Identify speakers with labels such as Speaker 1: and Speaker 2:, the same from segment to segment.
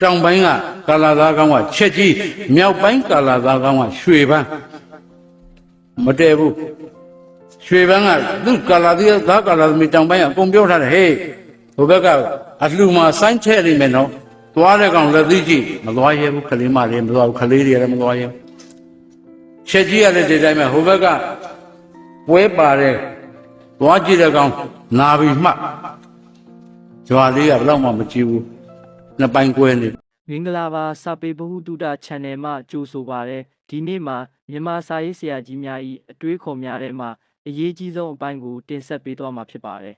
Speaker 1: တောင်ပိုင်းကကာလာသားကောင်းကချက်ကြီးမြောက်ပိုင်းကာလာသားကောင်းကရွှေပန်းမတည့်ဘူးရွှေပန်းကသူ့ကာလာသားကာလာသမီးတောင်ပိုင်းကအကုန်ပြောထားတယ်ဟေးဟိုဘက်ကအလှူမှာစိုင်းထဲနေမယ်နော်သွားတဲ့ကောင်လက်သီးကြည့်မသွားရဲဘူးခလေးမလေးမသွားဘူးခလေးတွေလည်းမသွားရဲချက်ကြီးရတဲ့ဒီတိုင်းမှာဟိုဘက်ကပွဲပါတဲ့သွားကြည့်တဲ့ကောင်နာပြီးမှကြွာလေးကဘယ်တော့မှမကြည့်ဘူးနှစ်ပိုင်းကွဲနေ
Speaker 2: မင်္ဂလာပါစာပေဗဟုသုတ channel မှာကြိုဆိုပါရစေဒီနေ့မှာမြန်မာစာရေးဆရာကြီးများ၏အတွေးခေါ်များထဲမှာအရေးကြီးဆုံးအပိုင်းကိုတင်ဆက်ပေးသွားမှာဖြစ်ပါတယ်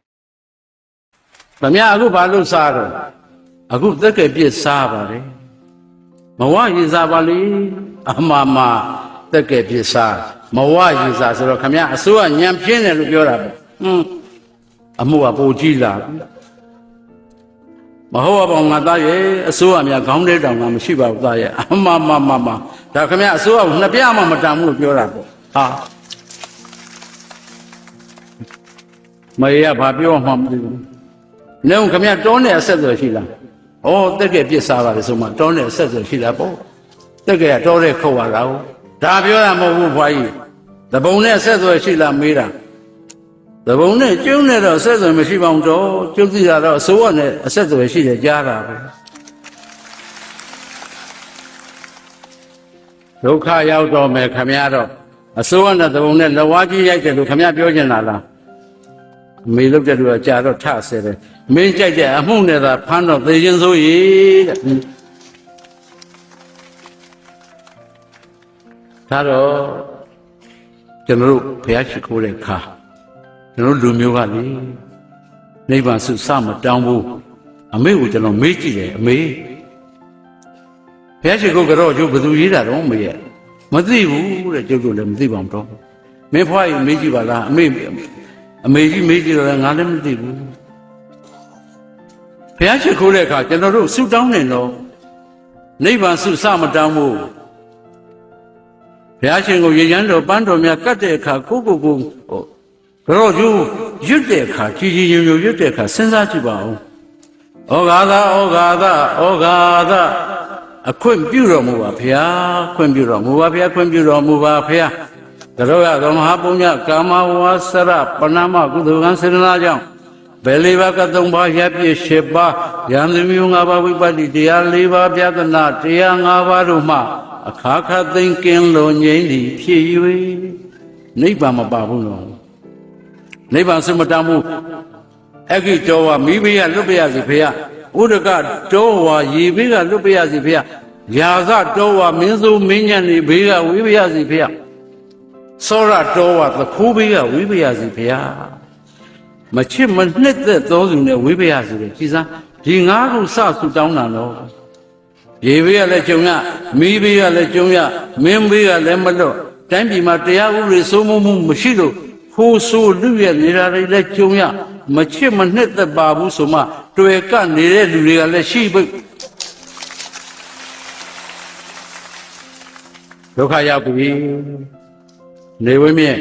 Speaker 1: ဗမာအခုဘာလို့စားတော့အခုသက်ကပြစ်စားပါလေမဝရေစားပါလေအမှားမှာသက်ကပြစ်စားမဝရေစားဆိုတော့ခမအစိုးရညံပြင်းတယ်လို့ပြောတာပဲအမှုကပိုကြီးလာမဟုတ်ပါဘူးငါသားရဲ့အစိုးရများခေါင်းထဲတောင်မှမရှိပါဘူးသားရဲ့အမဒါခမအစိုးရကိုနှစ်ပြမှမတန်ဘူးလို့ပြောတာပေါ့ဟာမရဘာပြောမှမသိဘူးနေခမတောနဲ့အဆက်အသွယ်ရှိလားဩတက်ကဲပြစ်စားပါလေဆိုမှတောနဲ့အဆက်အသွယ်ရှိလားပေါ့တက်ကဲကတောတဲ့ခုတ်ရတာဟုတ်ဒါပြောတာမဟုတ်ဘူးဘွားကြီးသဘုံနဲ့အဆက်အသွယ်ရှိလားမေးတာသဘုံနဲ့ကျုံနဲ့တော့အဆက်အသွယ်မရှိပါဘူးတော့ကျုပ်သိတာတော့အစိုးရနဲ့အဆက်အသွယ်ရှိတယ်ကြားတာပဲဒုက္ခရောက်တော့မယ်ခမရတော့အစိုးရနဲ့သဘုံနဲ့လက်ဝါးကြီးရိုက်တယ်လို့ခမရပြောချင်တာလားမေလို့တဲ့လူကကြာတော့ထဆဲတယ်မင်းကြိုက်တဲ့အမှုနဲ့သာဖမ်းတော့သေခြင်းဆိုရည်တဲ့ဒါတော့ကျွန်တော်တို့ဘုရားရှိခိုးတဲ့ခါကျွန်တော်လူမျိုးကလေနိဗ္ဗာန်စုစမတောင်းဘူးအမေကိုကျွန်တော်မေးကြည့်တယ်အမေဘုရားရှိခိုးကတော့ကျုပ်ဘယ်သူရေးတာတော့မရဲ့မသိဘူးတဲ့ကျုပ်တို့လည်းမသိပါဘူးတော့မင်းဖွားကြီးမေးကြည့်ပါလားအမေကြီးမေးကြည့်တော့လည်းငါလည်းမသိဘူးဘုရားရှိခိုးတဲ့အခါကျွန်တော်တို့ဆုတောင်းနေတော့နိဗ္ဗာန်စုစမတောင်းဘူးဘုရားရှင်ကိုရေချမ်းတော်ပန်းတော်များကတ်တဲ့အခါကိုကတော့ကျူးရွတ်တဲ့အခါကြည်ညိုရွတ်တဲ့အခါစဉ်းစားကြည့်ပါဦးဩဃာသအခွင့်ပြုတော်မူပါဘုရားခွင့်ပြုတော်မူပါဘုရားခွင့်ပြုတော်မူပါဘုရားတို့ရသောမဟာပုညကာမဝါစရပဏမကုသိုလ်ကံစေတနာကြောင့်ဘယ်လေးပါးကသုံးပါးရပြည့်၈ပါးယံသူမျိုး၅ပါးဝိပဿနာတရား၄ပါးပြဒနာတရား၅ပါးတို့မှအခါခါသိမ့်ကင်းလို့ငြိမ့်သည်ဖြစ်၍နိဗ္ဗာန်မပါဘူးနော်နိဗ္ဗာန်စမတမ်းဘူးအခိတောဝမိဘရလွတ်ပြရစီဖေယဥဒကတောဝရေဘေးကလွတ်ပြရစီဖေယယာသတောဝမင်းစိုးမင်းညံ့နေဘေးကဝိပရစီဖေယသောရတောဝသခိုးဘေးကဝိပရစီဖေယမချစ်မနှစ်သက်သောသူနဲ့ဝိပရစီပဲကြည်စားဒီငါးခုစဆုတောင်းတာတော့ရေဘေးကလည်းကြုံရမိဘေးကလည်းကြုံရမင်းဘေးကလည်းမလွတ်တိုင်းပြည်မှာတရားဥပဒေစိုးမိုးမှုမရှိလို့ခိုးဆိုးလူရဲ့နေတာတွေလည်းကြုံရမချစ်မနှစ်သက်ပါဘူးဆိုမှတွေ့ကနေတဲ့လူတွေကလည်းရှိပြီဒုက္ခရောက်ပြီနေဝင်းမြင့်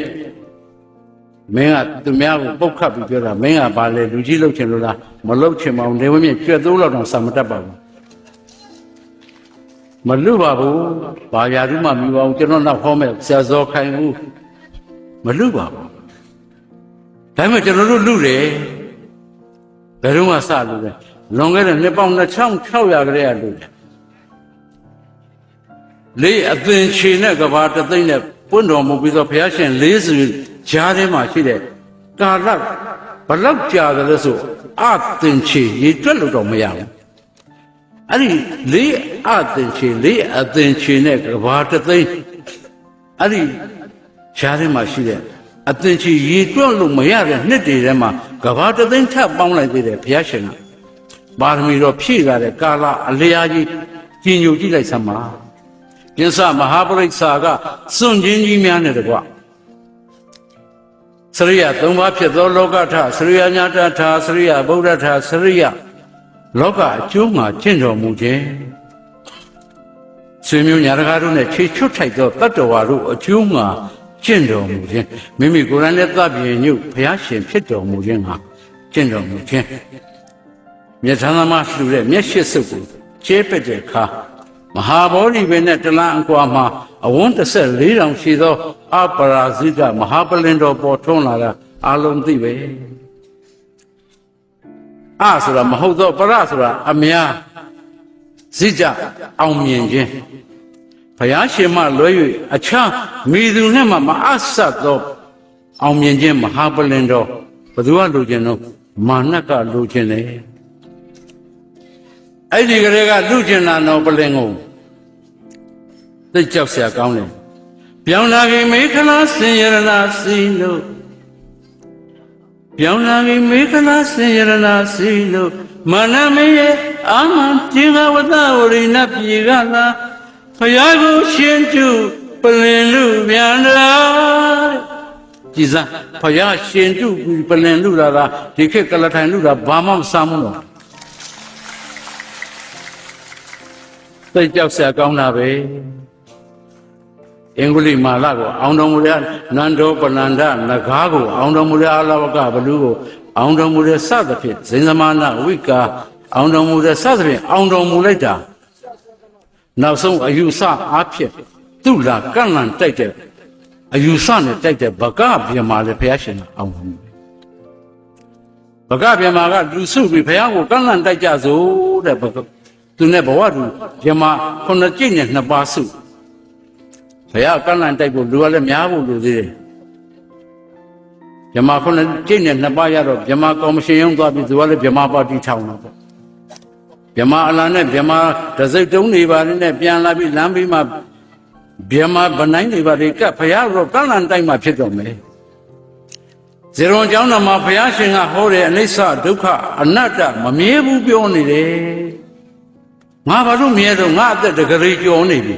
Speaker 1: မင်းကသူများကိုပုတ်ခတ်ပြီးပြောတာမင်းကဘာလဲလူကြီးလှုပ်ချင်လို့လားမလှုပ်ချင်ပါဘူးနေဝင်းမြင့်ကြွက်သုံးလောက်တော့စာမတတ်ပါဘူးမလူပါဘူးဘာရာထူးမှမယူပါဘူးကျွန်တော်နောက်ဟောမဲ့ဆရာဇော်ခိုင်ဦးမလူပါဘူးဒါပေမဲ့ကျွန်တော်တို့လူတယ်ဘယ်တော့မှစလို့လဲလွန်ခဲ့တဲ့နှစ်ပေါင်း2600ကလေးကလူတယ်လေးအသင်ချေနဲ့ကဘာတသိမ့်နဲ့ပွင့်တော်မူပြီးတော့ဘုရားရှင်40ဂျားထဲမှာရှိတဲ့ကာလဘလောက်ကြာတယ်လဲဆိုအသင်ချေရေတွက်လို့တော့မရဘူးအဲ့ဒီလေးအသင်ချေနဲ့ကဘာတသိမ့်အဲ့ဒီဂျားထဲမှာရှိတဲ့အသင်ချေရေတွက်လို့မရတဲ့နှစ်တွေထဲမှာကဘာတသိမ့်ထပ်ပေါင်းလိုက်သေးတယ်ဘုရားရှင်ကပါရမီတော်ဖြည့်လာတဲ့ကာလအလျားကြီးကြီးညိုကြည့်လိုက်စမ်းပါပြစ္ဆမဟာပရိစ္ဆာကစွန့်ချင်းကြီးများနဲ့တကွစရိယ၃ပါးဖြစ်သောလောကထစရိယညာတထစရိယဗုဒ္ဓထစရိယလောကအကျိုးမှာကျင့်တော်မူခြင်းဆွေမျိုးညာတကားတို့နဲ့ခြေချွတ်ထိုက်သောတတ္တဝါတို့အကျိုးမှာကျင့်တော်မူခြင်းမိမိကိုယ်တိုင်လည်းသဗ္ဗညုဘုရားရှင်ဖြစ်တော်မူခြင်းဟာကျင့်တော်မူခြင်းမြတ်သန္တာမလှူတဲ့မျက်ရှိစုပ်ကို ကျဲပက်တဲ့ခါမဟာဗောဓိပင်နဲ့တလန်းအကွာမှာအဝန်း14တောင်ရှိသောအပရာဇိကမဟာပလင်တော်ပေါ်ထွန်းလာတာအလုံးသိပဲအဆိုတာမဟုတ်တော့ပရဆိုတာအများဇိကြအောင်မြင်ခြင်းဘုရားရှင်မှလွဲ၍အခြားမိသူနဲ့မှမအပ်ဆက်သောအောင်မြင်ခြင်းမဟာပလင်တော်ဘယ်သူကလိုချင်တော့မာနကလိုချင်တယ်အဲ့ဒီကလေးကလူကျင်တာတော့ပလင်ကိုသိကြောက်เสียကောင်းတယ်ပြောင်းလာခင်မေခလာစင်ရဏစီလို့ပြောင်းလာခင်မေခလာစင်ရဏစီလို့မာနမေရဲ့အာမန်သင်္ဃဝတ္တဝရိဏပြေကလာဖယားကိုရှင်ကျုပလင်လူပြန်လာကြည်စားဖယားရှင်ကျုပလင်လူလာတာဒီခေတ်ကလထိုင်လူတာဘာမှမစားဘူးတော့သိကြောက်เสียကောင်းတာပဲအင်္ဂလိမာလကိုအောင်တော်မူတဲ့နန္ဒောပနန္ဒနဂါကိုအောင်တော်မူတဲ့အလဝကဘလူကိုအောင်တော်မူတဲ့စသဖြင့်ဇင်သမနာဝိကာအောင်တော်မူတဲ့စသဖြင့်အောင်တော်မူလိုက်တာနောက်ဆုံးအယူဆအားဖြင့်သူ့လာကန့်လန့်တိုက်တဲ့အယူဆနဲ့တိုက်တဲ့ဗကဗြဟ္မာလည်းဘုရားရှင်ကအောင်တော်မူတယ်ဗကဗြဟ္မာကလူစုပြီးဘုရားကိုကန့်လန့်တိုက်ကြစို့တဲ့သူနဲ့ဘဝသူဗြဟ္မာ9ကြိတ်နဲ့2ပါးစုဘုရားကန့်လန့်တိုက်ဖို့လူကလည်းများဖို့လူသေးတယ်ဗြဟ္မာ9ကြိတ်နဲ့2ပါးရတော့ဗြဟ္မာကော်မရှင်ရုံးသွားပြီးသူကလည်းဗြဟ္မာပါတီထောင်တော့ဗြဟ္မာအလာနဲ့ဗြဟ္မာတစိတ်တုံးနေပါနဲ့ပြန်လာပြီးလမ်းပြီးမှဗြဟ္မာဗနိုင်နေပါလေကဘုရားတော့ကန့်လန့်တိုက်မှဖြစ်တော့မယ်ဇေရွန်ကျောင်းတော်မှာဘုရားရှင်ကဟောတဲ့အနိစ္စဒုက္ခအနတ္တမမြဲဘူးပြောနေတယ်ငါဘာလို့မြဲတော့ငါအသက်တကယ်ကြော်နေပြီ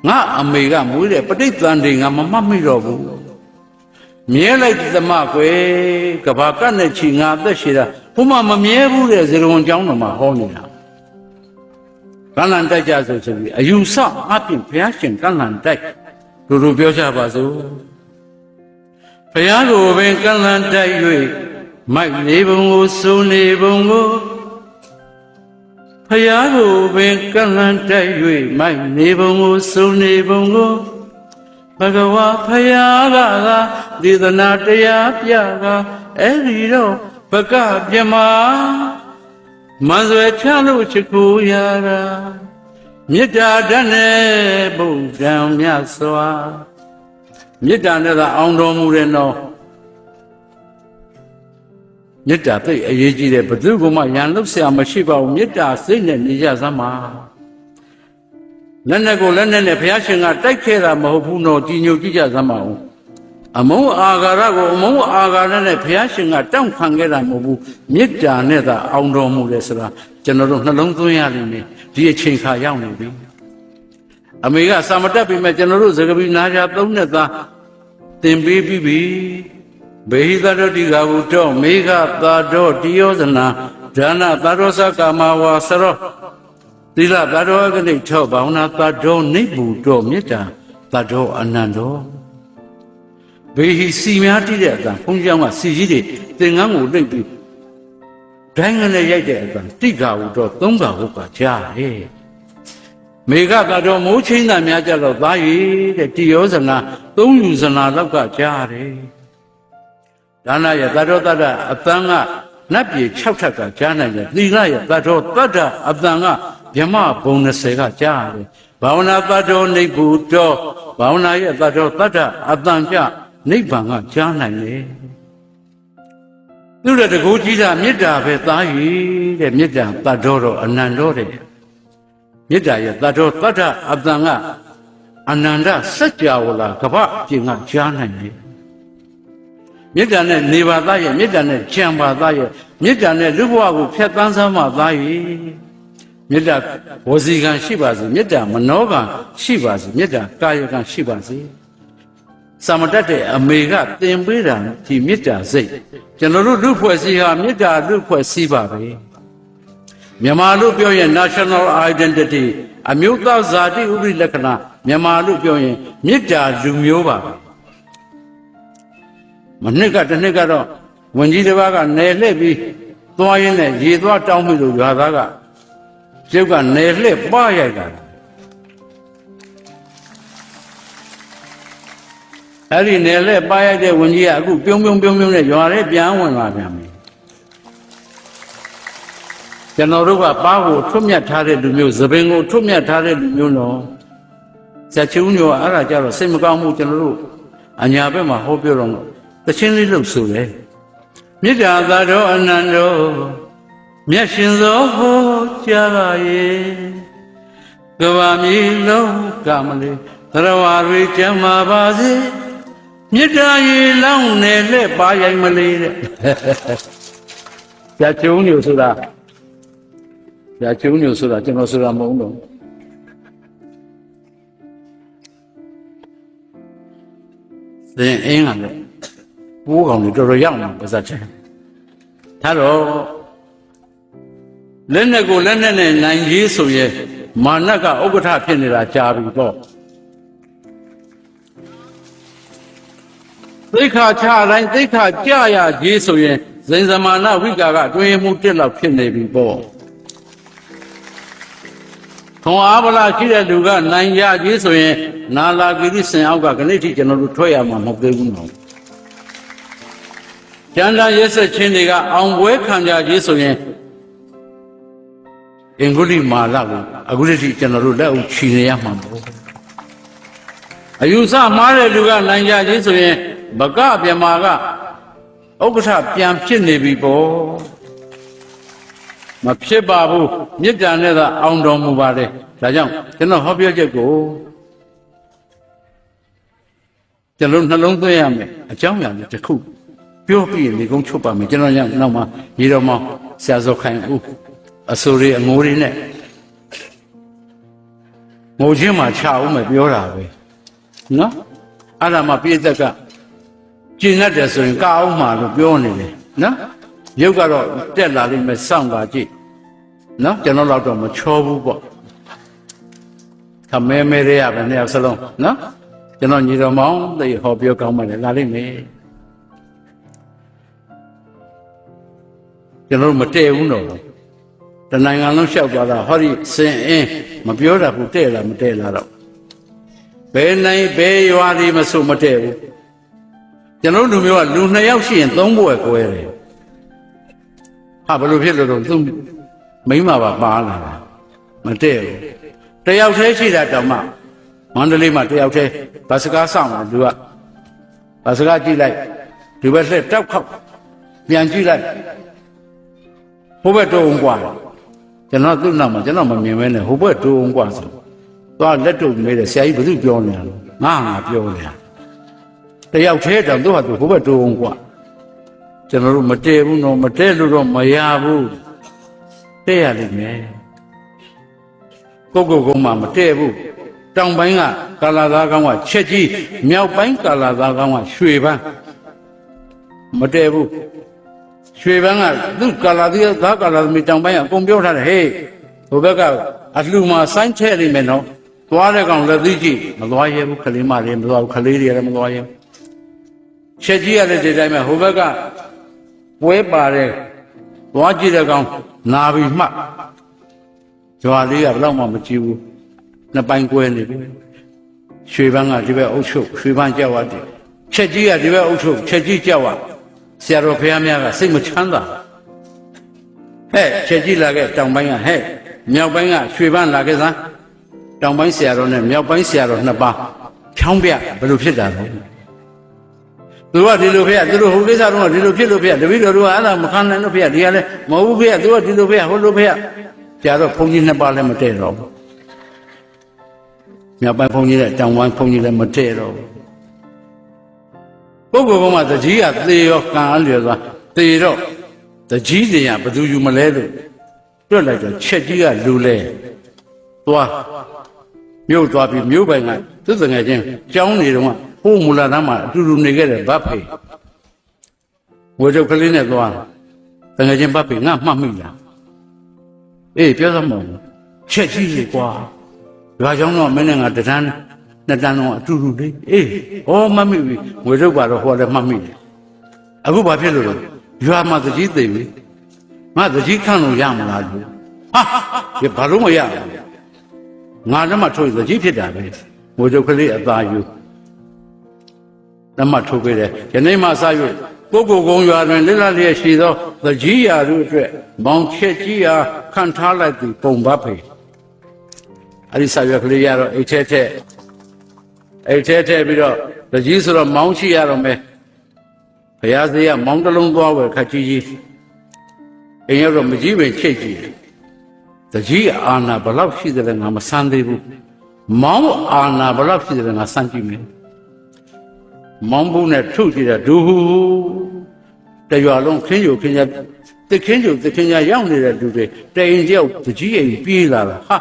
Speaker 1: ငါအမေကမွေးတဲ့ပဋိသန္ဓေငါမမှတ်မိတော့ဘူးမြဲလိုက်သမကွယ်ကဘာကတ်နဲ့ချီငါအသက်ရှိတာဘုမမမြဲဘူးတဲ့ဇေရွန်ကျောင်းတော်မှာဟောနေတာကန့်လန့်တိုက်ကြဆိုပြီးအယူဆအပြင်ဘုရားရှင်ကန့်လန့်တိုက်တို့ပြောကြပါစို့ဘုရားကိုပင်ကန့်လန့်တိုက်၍မိုက်နေပုံကိုစိုးနေပုံကိုဘုရားကိုပင်ကန့်လန့်တိုက်၍မိုက်နေပုံကိုစိုးနေပုံကိုဘဂဝါဘုရားကဒေသနာတရားပြကအဲ့ဒီတော့ဘကပြမမန်ဆွေချလို့ချကူရတာမေတ္တာဓာတ်နဲ့ဘုရားမြတ်စွာမေတ္တာနဲ့သာအောင်တော်မူတယ်နော်မေတ္တာသိအရေးကြီးတယ်ဘယ်သူကမှရန်လုပ်เสียမရှိပါဘူးမေတ္တာစိတ်နဲ့နေကြစမ်းပါလက်နဲ့ကိုလက်နဲ့ဘုရားရှင်ကတိုက်ခဲ့တာမဟုတ်ဘူးနော်ကြည်ညိုကြည့်ကြစမ်းပါဦးအမုန်းအာဃာရကိုအမုန်းအာဃာရနဲ့ဘုရားရှင်ကတောင့်ခံခဲ့တာမဟုတ်ဘူးမေတ္တာနဲ့သာအောင်တော်မူတယ်ဆိုတာကျွန်တော်တို့နှလုံးသွင်းရလိမ့်မယ်ဒီအချိန်ခါရောက်နေပြီအမေကစာမတက်ပြီမဲ့ကျွန်တော်တို့သကပီနာကြ3နှစ်သားသင်ပေးပြီးပြီဘေဟိသတ္တိကဘုတောမေဃသာတောတိယောဇနာဒါနသာရောစကာမဝါစရောသီလသာရောကနိထောဘာဝနာသာတောနိဗ္ဗူတောမေတ္တာသာတောအနန္တောဘေဟိစီများတိတဲ့အတန်ဘုန်းကြီးကစီကြီးတွေသင်္ကန်းကိုနှိပ်ပြီးဒိုင်းငနဲ့ရိုက်တဲ့အတန်တိကဘုတော3ကဟုတ်ကကြားတယ်မေဃကတော့မိုးချင်းတန်များကြတော့သားရည်တဲ့တိယောဇနာ3ယူဇနာလောက်ကကြားတယ်ဒါနရဲ့သတ္တောတ္တအတန်ကနတ်ပြည်6ထပ်ကကြားနိုင်တယ်သီလရဲ့သတ္တောတတ္တအတန်ကဗြဟ္မဘုံ20ကကြားတယ်ဘာဝနာသတ္တောနိဗ္ဗူတောဘာဝနာရဲ့သတ္တောတတ္တအတန်ကြနိဗ္ဗာန်ကကြားနိုင်တယ်သူ့ရဲ့တကူကြီးတာမေတ္တာပဲသားရည်တဲ့မေတ္တာတတ္တောတော့အနန္တောတဲ့မေတ္တာရဲ့သတ္တောတတ္တအတန်ကအနန္တစัจ java လာကပ္ပပြင်ကကြားနိုင်တယ်မေတ္တာနဲ့နေပါသားရဲ့မေတ္တာနဲ့ကြံပါသားရဲ့မေတ္တာနဲ့လူဘဝကိုဖျက်ဆီးစမ်းပါသားရဲ့မေတ္တာဝစီကံရှိပါစေမေတ္တာမနောကံရှိပါစေမေတ္တာကာယကံရှိပါစေသမတတ်တဲ့အမေကသင်ပေးတာဒီမေတ္တာစိတ်ကျွန်တော်တို့လူဖွဲ့စည်းဟာမေတ္တာလူဖွဲ့စည်းပါပဲမြန်မာလူပြောရင် national identity အမျိုးသားဇာတိဥပဒေလက္ခဏာမြန်မာလူပြောရင်မေတ္တာလူမျိုးပါပဲမနှစ်ကတစ်နှစ်ကတော့ဝန်ကြီးတစ်ပါးကနယ်လှည့်ပြီးသွားရင်းနဲ့ရေသွားတောင်းပြီလို့ရွာသားက ရုပ်ကနေလှည့်ပါရိုက်တာအဲ့ဒီနယ်လှည့်ပါရိုက်တဲ့ဝင်ကြီးကအခုပြုံးနဲ့ရွာထဲပြန်ဝင်လာပြန်ပြီကျွန်တော်တို့ကပါးကိုထွတ်မြတ်ထားတဲ့လူမျိုးသပင်ကိုထွတ်မြတ်ထားတဲ့လူမျိုးတော့ဇာချူးညောအဲ့ဒါကြတော့စိတ်မကောင်းမှုကျွန်တော်တို့အညာဘက်မှာဟောပြောတော့တချင်းလေးလှုပ်ဆိုတယ်မေတ္တာသာတော်အနန္တောမြတ်ရှင်သောဟောကြားပါရဲ့ကဘာမြေလုံးကမလေးသရဝါတွေကျမ်းမာပါစေမေတ္တာရေလောင်းနယ်လက်ပါရိုက်မလေးတဲ့ဇာချူးညောဆိုတာဇာချူးညိုဆိုတာကျွန်တော်ဆိုတာမဟုတ်တော့သင်အင်းကလည်းပိုးကောင်တွေတော်တော်ရောက်နေပါစားချင်ဒါတော့လက်နဲ့ကိုလက်နဲ့နိုင်ကြီးဆိုရဲမာနကဥက္ကဋ္ဌဖြစ်နေတာကြာပြီပေါ့သိခါချတိုင်းသိခါကြရကြီးဆိုရင်ဇင်ဇမာနဝိကာကတွင်မှုတက်လောက်ဖြစ်နေပြီပေါ့ခွန်အားဗလာရှိတဲ့လူကနိုင်ရကြီးဆိုရင်နာလာကိရိစင်အောက်ကခဏိထိကျွန်တော်တို့ထွက်ရမှာမဟုတ်သေးဘူးနော်ကျန်တာရက်ဆက်ချင်းတွေကအောင်ပွဲခံကြကြီးဆိုရင်အင်္ဂုလိမာလာကိုအခုတည်းကျွန်တော်တို့လက်အုပ်ချီနေရမှာပေါ့အယူဆမှားတဲ့လူကနိုင်ကြကြီးဆိုရင်ဘကပြမာကဥက္ကဋ္ဌပြန်ဖြစ်နေပြီပေါ့မဖြစ်ပါဘူးမေတ္တာနဲ့သာအောင်တော်မူပါတယ်ဒါကြောင့်ကျွန်တော်ဟောပြောချက်ကိုကျွန်တော်နှလုံးသွင်းရမယ်အကြောင်းအရာလေးတစ်ခုပြောပြီးလေကုန်းချုပ်ပါမယ်ကျွန်တော်နောက်မှာရေတော်မောင်ဆရာစောခိုင်ဦးအစိုးရအငိုးလေးနဲ့ငိုချင်းမှချအောင်မယ်ပြောတာပဲနော်အဲ့ဒါမှပြည့်သက်ကကျင့်တတ်တယ်ဆိုရင်ကအောင်မှလို့ပြောနေတယ်နော်ရုပ်ကတော့တက်လာလိမ့်မယ်စောင့်ပါကြည့်နော်ကျွန်တော်တော့မချောဘူးပေါ့ခမဲမဲရရပဲနှစ်ယောက်စလုံးနော်ကျွန်တော်ညီတော်မောင်သိဟောပြောကောင်းမှလည်းလာလိမ့်မယ်ကျွန်တော်မတည့်ဘူးတော့တနိုင်ငံလုံးလျှောက်သွားတာဟောဒီစင်အင်းမပြောတာဘူးတဲ့လားမတဲ့လားတော့ဘယ်နိုင်ဘယ်ရွာဒီမဆိုမတဲ့ဘူးကျွန်တော်လူမျိုးကလူ2ယောက်ရှိရင်3ဘွယ်ကွဲတယ်ဟာဘယ်လိုဖြစ်လို့တော့သူမိမပါလာတာမတဲ့ဘူးတယောက်တည်းရှိတာတောင်မှမန္တလေးမှာတယောက်တည်းဗစကားဆောင်တယ်သူကဗစကားကြည့်လိုက်ဒီဘက်လှည့်တောက်ခောက်ပြန်ကြည့်လိုက်ဟိုဘက်တိုးအောင်กว่าကျွန်တော်သူ့နောက်မှာကျွန်တော်မမြင်မဲနဲ့ဟိုဘက်တိုးအောင်กว่าဆိုသွားလက်တုပ်နေတယ်ဆရာကြီးဘယ်သူပြောနေလဲငါပြောနေတာတယောက်တည်းတောင်သူ့ဟာသူဟိုဘက်တိုးအောင်กว่าကျွန်တော်တို့မတည့်ဘူးနော်မတည့်လို့တော့မရဘူးတဲ့ရလိမ့်မယ်ကိုကုန်းမှာမတည့်ဘူးတောင်ပိုင်းကကာလာသားကောင်းကချက်ကြီးမြောက်ပိုင်းကာလာသားကောင်းကရွှေပန်းမတည့်ဘူးရွှေပန်းကသူ့ကာလာသားကာလာသမီးတောင်ပိုင်းကအကုန်ပြောထားတယ်ဟေးဟိုဘက်ကအလှူမှာစိုင်းချဲ့လိမ့်မယ်နော်သွားတဲ့ကောင်လက်သီးကြည့်မသွားရဲဘူးခလေးမလေးမသွားဘူးခလေးတွေလည်းမသွားရဲချက်ကြီးရတဲ့ဒီတိုင်းမှာဟိုဘက်ကပွဲပါတယ်သွားကြည့်တဲ့ကောင်နာပြီးမှကြွားလေးကဘယ်တော့မှမကြည့်ဘူးနှစ်ပိုင်းကွဲနေပြီရွှေပန်းကဒီဘက်အုပ်ချုပ်ရွှေပန်းကြောက်ရတယ်ချက်ကြီးကဒီဘက်အုပ်ချုပ်ချက်ကြီးကြောက်ရဆရာတော်ဘုရားများကစိတ်မချမ်းသာဟဲ့ချက်ကြီးလာခဲ့တောင်ပိုင်းကဟဲ့မြောက်ပိုင်းကရွှေပန်းလာခဲ့စမ်းတောင်ပိုင်းဆရာတော်နဲ့မြောက်ပိုင်းဆရာတော်နှစ်ပါးဖြောင်းပြဘယ်လိုဖြစ်တာလဲသူကဒီလိုဖေရသူတို့ဟိုကိစ္စတော့ဒီလိုဖြစ်လို့ဖေရတပည့်တော်တို့ကအဲ့ဒါမခံနိုင်လို့ဖေရဒီကလည်းမဟုတ်ဘူးဖေရသူကဒီလိုဖေရဟိုလိုဖေရဆရာတော်ဘုန်းကြီးနှစ်ပါးလည်းမတည့်တော့ဘူးမြောက်ပိုင်းဘုန်းကြီးနဲ့တောင်ပိုင်းဘုန်းကြီးလည်းမတည့်တော့ဘူးပုဂ္ဂိုလ်ကမှတကြီးကသေရောကံအလျော်သွားသေတော့တကြီးတွေကဘယ်သူယူမလဲလို့တွက်လိုက်တော့ချက်ကြီးကလူလဲသွားမြို့သွားပြီးမြို့ပိုင်ကသူတငယ်ချင်းကျောင်းနေတော့ဟိုမူလာသားမှာအတူတူနေခဲ့တဲ့ဗတ်ဖေဝေထုတ်ကလေးနဲ့သွားတငယ်ချင်းဗတ်ဖေငါမှတ်မိလားအေးပြောစမ်းမလို့ချက်ကြီးလေကွာရွာကျောင်းတော့မင်းနဲ့ငါတန်းနှစ်တန်းတော့အတူတူလေးအေးဩမှတ်မိပြီဝေထုတ်ကတော့ဟောလည်းမှတ်မိတယ်အခုဘာဖြစ်လို့လဲရွာမှာတကြီးသိပြီငါတကြီးခန့်လို့ရမလားလို့ ဒီဘာလို့မရငါလက်မှတ်ထိုးသကြီးဖြစ်တာပဲငိုကြုတ်ကလေးအသာယူလက်မှတ်ထိုးပေးတယ်ယနေ့မှစ၍ပုဂ္ဂိုလ်ကုံရွာတွင်လက်လျက်ရှိသောသကြီးရာတို့အတွက်မောင်ချက်ကြီးအားခံထားလိုက်သည်ပုံပါဖေအဲ့ဒီစာရွက်ကလေးရတော့အိတ်ထဲပြီးတော့သကြီးဆိုတော့မောင်ရှိရတော့မယ်ဘုရားစေးကမောင်တစ်လုံးသွားဝယ်ခက်ကြီးအိမ်ရောက်တော့မကြီးပင်ချိတ်ကြည့်တကြီးအာနာဘလောက်ရှိတယ်လဲငါမဆန်းသေးဘူးမောင်းအာနာဘလောက်ရှိတယ်လဲငါစမ်းကြည့်မယ်မောင်းဘူးနဲ့ထုကြည့်တာဒူဟူတရွာလုံးခင်းကြိုခင်းကြတခင်းကြိုတခင်းကြရောက်နေတဲ့လူတွေတိမ်ကြောက်တကြီးအိမ်ပြေးလာတာဟာ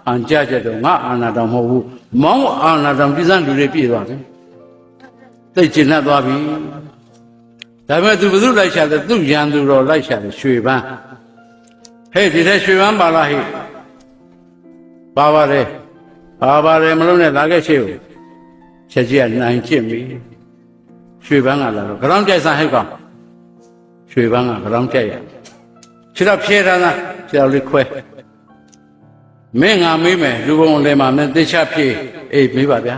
Speaker 1: အန်ကြကြတော့ငါအာနာတော်မဟုတ်ဘူးမောင်းအာနာတော်ပြည်စံလူတွေပြေးသွားတယ်သိကျင်တတ်သွားပြီဒါပေမဲ့သူဘယ်သူလိုက်ရှာလဲသူရန်သူတော်လိုက်ရှာတယ်ရွှေပန်းဟဲ့ဒီထဲရွှေပန်းပါလားဟိပါပါတယ်မလုံးနဲ့လာခဲ့ချေကိုချက်ကြီးကနိုင်ကျင့်ပြီရွှေပန်းကလာတော့ကြောင်ကြိုက်စားဟဲ့ကောင်ရွှေပန်းကကြောင်ကြိုက်ရခြေတော့ဖြဲထားတာခြေတော့လေးခွဲမင်းငါမေးမယ်လူပုံလည်းမှာမင်းသေချာဖြေအေးမေးပါဗျာ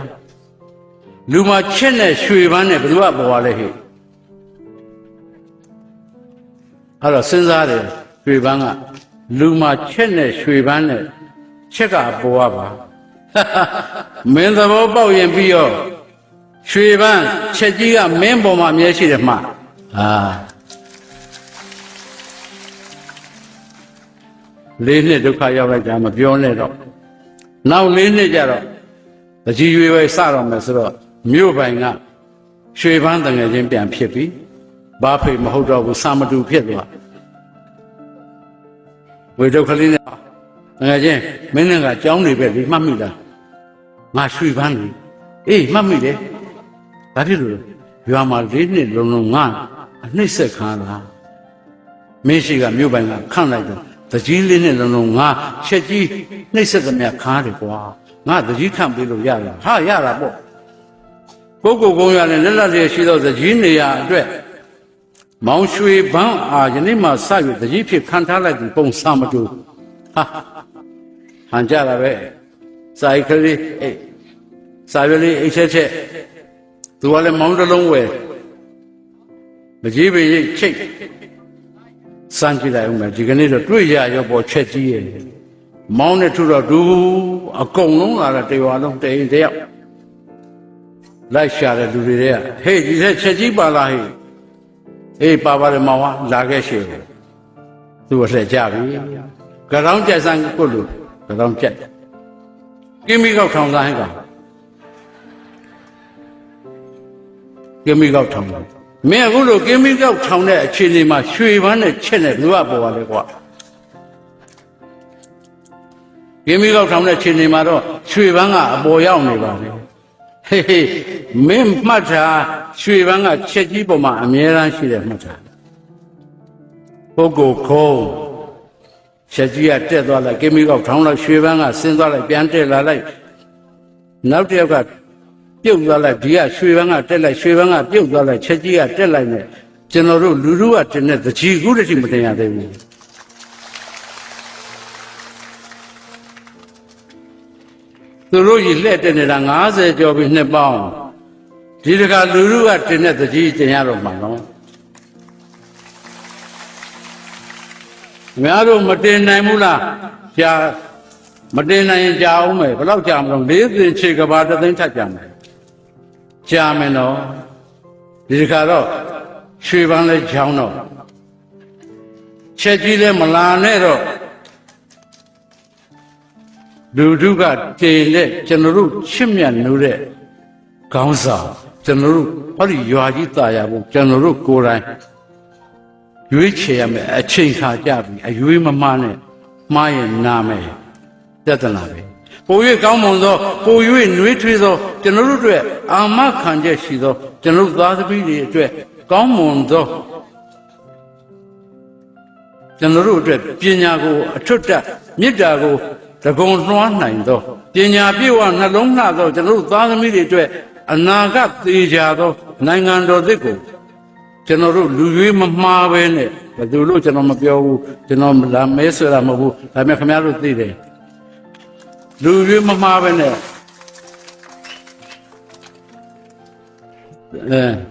Speaker 1: လူမှာချက်နဲ့ရွှေပန်းနဲ့ဘယ်သူကပေါ်လာလဲဟိအဲ့တော့စဉ်းစားတယ်ရွှေပန်းကလူမှာချက်နဲ့ရွှေပန်းနဲ့ချက်ကပေါ်ရပါမင်းသဘောပေါက်ရင်ပြီးရောရွှေပန်းချက်ကြီးကမင်းပေါ်မှာအမြဲရှိတယ်မှာ၄နှစ်ဒုက္ခရောက်လိုက်တာမပြောနဲ့တော့နောက်၄နှစ်ကျတော့တကြီးရွေပဲစတော့မယ်ဆိုတော့မြို့ပိုင်ကရွှေပန်းတငယ်ချင်းပြန်ဖြစ်ပြီဘာဖိမဟုတ်တော့ဘူးစာမတူဖြစ်သွားဝေဒုက္ခလေးနဲ့ငါချင်းမင်းနဲ့ကကြောင်းနေပဲဒီမှတ်မိလားငါရွှေပန်းလေအေးမှတ်မိတယ်ဘာဖြစ်လို့ရွာမှာ၄နှစ်လုံးလုံးငါအနှိမ့်ဆက်ခံလားမင်းရှိကမြို့ပိုင်ကခန့်လိုက်တော့တကြီး၄နှစ်လုံးလုံးငါချက်ကြီးနှိမ့်ဆက်သမျှခါတယ်ကွာငါတကြီးခန့်ပေးလို့ရလားဟာရတာပေါ့ပုဂ္ဂိုလ်ကုံရနဲ့လက်လျက်ရှိသောတကြီးနေရာအတွက်မောင်ရွှေပန်းအားယနေ့မှစ၍တကြီးဖြစ်ခံထားလိုက်ပြီးပုံစံမတူဟာဟန်ကြတာပဲစာရိတ်ကလေးအေးစာရွက်လေးအိတ်ချက်သူကလည်းမောင်တစ်လုံးဝယ်မကြီးပင်ရိတ်ချိတ်စမ်းကြည့်လိုက်ဦးမယ်ဒီကနေ့တော့တွေ့ရရောပေါ်ချက်ကြီးရဲ့မောင်နဲ့ထူတော့ဒူအကုန်လုံးလာတာတရွာလုံးတအိမ်တယောက်လိုက်ရှာတဲ့လူတွေကဟေးဒီထဲချက်ကြီးပါလားဟေးအေးပါပါတယ်မောင်ကလာခဲ့ရှိတယ်သူ့အလှည့်ကြပြီကြောင်ကြက်ဆန်းကိုလူကြောင်ကြက်ကိမိကောက်ထောင်သားဟဲ့ကောင်ကိမိကောက်ထောင်တယ်မင်းအခုလိုကိမိကောက်ထောင်တဲ့အခြေအနေမှာရွှေပန်းနဲ့ချက်နဲ့ဘယ်လိုပေါ်ပါလဲကွာကိမိကောက်ထောင်တဲ့အခြေအနေမှာတော့ရွှေပန်းကအပေါ်ရောက်နေပါလေဟေးမင်းမှတ်တာရွှေပန်းကချက်ကြီးပေါ်မှာအမြဲတမ်းရှိတယ်မှတ်တာပုဂ္ဂိုလ်ခုံးချက်ကြီးကတက်သွားလိုက်ကိမိကောက်ထောင်းလိုက်ရွှေပန်းကဆင်းသွားလိုက်ပြန်တက်လာလိုက်နောက်တစ်ယောက်ကပြုတ်သွားလိုက်ဒီကရွှေပန်းကတက်လိုက်ရွှေပန်းကပြုတ်သွားလိုက်ချက်ကြီးကတက်လိုက်နဲ့ကျွန်တော်တို့လူကတင်တဲ့တချီခုတည်းမတင်ရသေးဘူးသူတို့ကြီးလှည့်တက်နေတာ90ကျော်ပြီနှစ်ပေါင်းဒီတခါလူကတင်တဲ့တကြီးတင်ရတော့မှာနော်များတို့မတင်နိုင်ဘူးလားကြာမတင်နိုင်ရင်ကြာအောင်မယ်ဘယ်တော့ကြာမလို့၄သိန်းခြေကဘာတစ်သိန်းထပ်ကြာမယ်ကြာမယ်နော်ဒီတခါတော့ရွှေပန်းလဲချောင်းတော့ချက်ကြီးလဲမလာနဲ့တော့လူတို့ကတင်တဲ့ကျွန်တော်တို့ချစ်မြတ်နိုးတဲ့ခေါင်းဆောင်ကျွန်တော်တို့ဟောဒီရွာကြီးတာယာဖို့ကျွန်တော်တို့ကိုယ်တိုင်ရွေးချယ်ရမယ်အချိန်ခါကြပြီအရွေးမမနဲ့မှားရင်နာမယ်ပြဿနာပဲပို၍ကောင်းမွန်သောပို၍နှွေးထွေးသောကျွန်တော်တို့အတွက်အာမခံချက်ရှိသောကျွန်တော်တို့သားသမီးတွေအတွက်ကောင်းမွန်သောကျွန်တော်တို့အတွက်ပညာကိုအထွတ်တက်မေတ္တာကိုတကုံလွှမ်းနိုင်သောပညာပြည့်ဝနှလုံးလှသောကျွန်တော်တို့သားသမီးတွေအတွက်အနာဂတ်သေချာသောနိုင်ငံတော်သစ်ကို ကျွန်တော်တို့လူရွေးမမှားပဲနဲ့ဘယ်သူလို့ကျွန်တော်မပြောဘူးကျွန်တော်လာမဲဆိုတာမဟုတ်ဘူးဒါပေမဲ့ခင်ဗျားတို့သိတယ်လူရွေးမမှားပဲနဲ့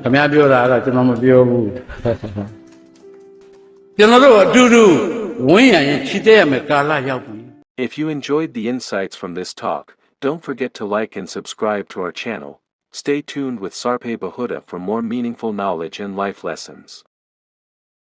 Speaker 1: ခင်ဗျားပြောတာအဲ့ဒါကျွန်တော်မပြောဘူးကျွန်တော်တို့အတူတူဝင်းရရင်ချစ်တဲ့ရမယ်ကာလရောက်ပြီ
Speaker 3: If you enjoyed the insights from this talk, don't forget to like and subscribe to our channel. Stay tuned with Sarpe Bahuda for more meaningful knowledge and life lessons.